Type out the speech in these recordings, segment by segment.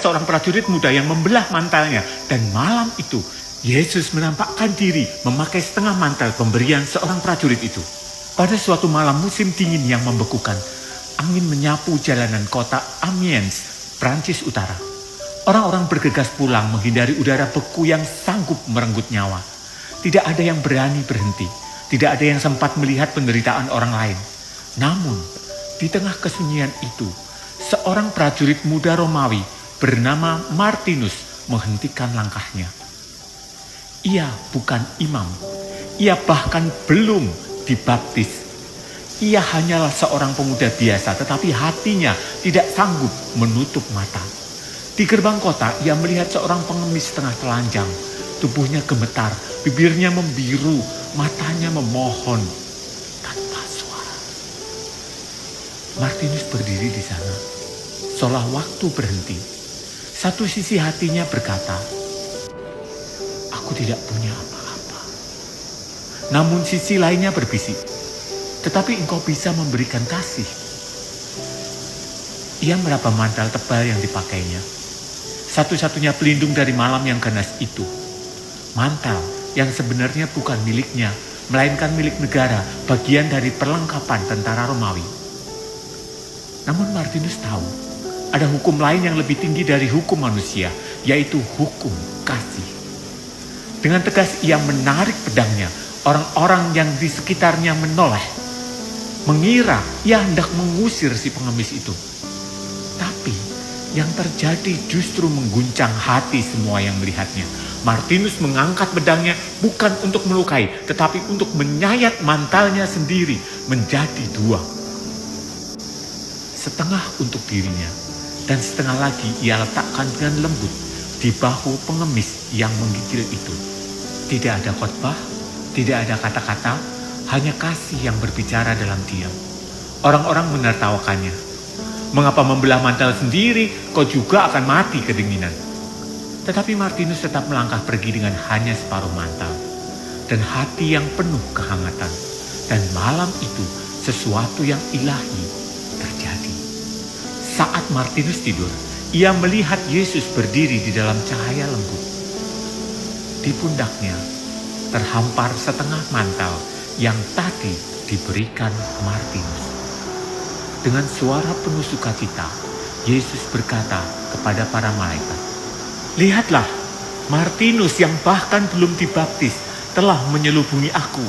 seorang prajurit muda yang membelah mantalnya. Dan malam itu, Yesus menampakkan diri memakai setengah mantel pemberian seorang prajurit itu. Pada suatu malam musim dingin yang membekukan, angin menyapu jalanan kota Amiens, Prancis Utara. Orang-orang bergegas pulang menghindari udara beku yang sanggup merenggut nyawa. Tidak ada yang berani berhenti. Tidak ada yang sempat melihat penderitaan orang lain. Namun, di tengah kesunyian itu, seorang prajurit muda Romawi bernama Martinus menghentikan langkahnya. Ia bukan imam. Ia bahkan belum dibaptis. Ia hanyalah seorang pemuda biasa, tetapi hatinya tidak sanggup menutup mata. Di gerbang kota, ia melihat seorang pengemis tengah telanjang. Tubuhnya gemetar, bibirnya membiru, matanya memohon tanpa suara. Martinus berdiri di sana, seolah waktu berhenti. Satu sisi hatinya berkata, "Aku tidak punya apa-apa." Namun sisi lainnya berbisik, "Tetapi engkau bisa memberikan kasih." Ia meraba mantel tebal yang dipakainya. Satu-satunya pelindung dari malam yang ganas itu. Mantel yang sebenarnya bukan miliknya, melainkan milik negara, bagian dari perlengkapan tentara Romawi. Namun Martinus tahu, ada hukum lain yang lebih tinggi dari hukum manusia, yaitu hukum kasih. Dengan tegas ia menarik pedangnya. Orang-orang yang di sekitarnya menoleh, mengira ia hendak mengusir si pengemis itu. Tapi yang terjadi justru mengguncang hati semua yang melihatnya. Martinus mengangkat pedangnya bukan untuk melukai, tetapi untuk menyayat mantalnya sendiri menjadi dua. Setengah untuk dirinya, dan setengah lagi ia letakkan dengan lembut di bahu pengemis yang menggigil itu. Tidak ada khotbah, tidak ada kata-kata, hanya kasih yang berbicara dalam diam. Orang-orang menertawakannya. "Mengapa membelah mantel sendiri? Kau juga akan mati kedinginan." Tetapi Martinus tetap melangkah pergi dengan hanya separuh mantel dan hati yang penuh kehangatan. Dan malam itu sesuatu yang ilahi terjadi. Saat Martinus tidur, ia melihat Yesus berdiri di dalam cahaya lembut. Di pundaknya terhampar setengah mantel yang tadi diberikan Martinus. Dengan suara penuh sukacita, Yesus berkata kepada para malaikat, "Lihatlah, Martinus yang bahkan belum dibaptis telah menyelubungi aku."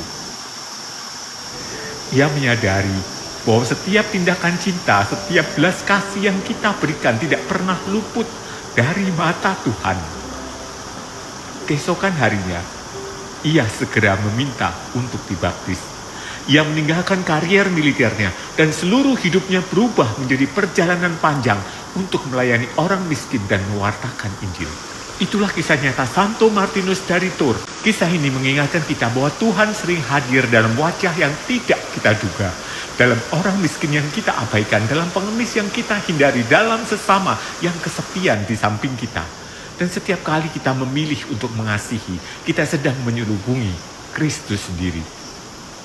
Ia menyadari bahwa setiap tindakan cinta, setiap belas kasih yang kita berikan tidak pernah luput dari mata Tuhan. Keesokan harinya, ia segera meminta untuk dibaptis. Ia meninggalkan karier militernya dan seluruh hidupnya berubah menjadi perjalanan panjang untuk melayani orang miskin dan mewartakan Injil. Itulah kisah nyata Santo Martinus dari Tours. Kisah ini mengingatkan kita bahwa Tuhan sering hadir dalam wajah yang tidak kita duga. Dalam orang miskin yang kita abaikan, dalam pengemis yang kita hindari, dalam sesama yang kesepian di samping kita. Dan setiap kali kita memilih untuk mengasihi, kita sedang menyelubungi Kristus sendiri.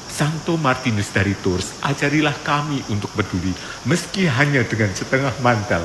Santo Martinus dari Tours, ajarilah kami untuk peduli, meski hanya dengan setengah mantel.